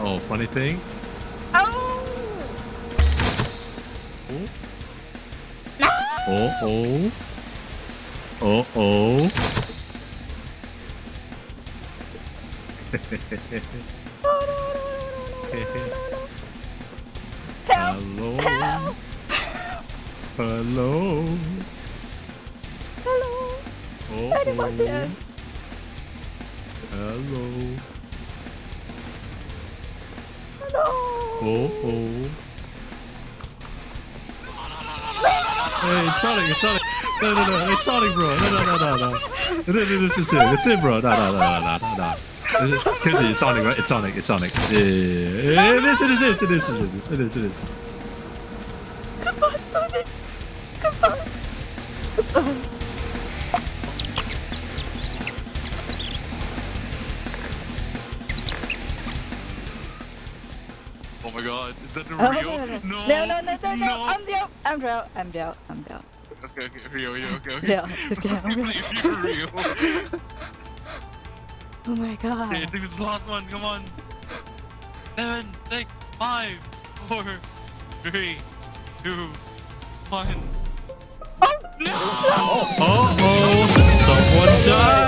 Oh, funny thing. Oh. No. Oh. Oh. Hello. Help. Hello. Hello. Oh. Animation. Hello. Hello. Oh. Hey, it's Sonic. No, it's Sonic, bro. No. It's him, bro. No. Keizi, it's Sonic, right? It's Sonic. Yeah, it is. Goodbye, Sonic. Goodbye. Oh my god, is that Oh, real? no. No. I'm real. Okay, real, okay. Yeah, just kidding. I'm real. You're real. Oh my god. Okay, I think this is the last one, come on. 7, 6, 5, 4, 3, 2, 1. Oh! No! Oh, someone died.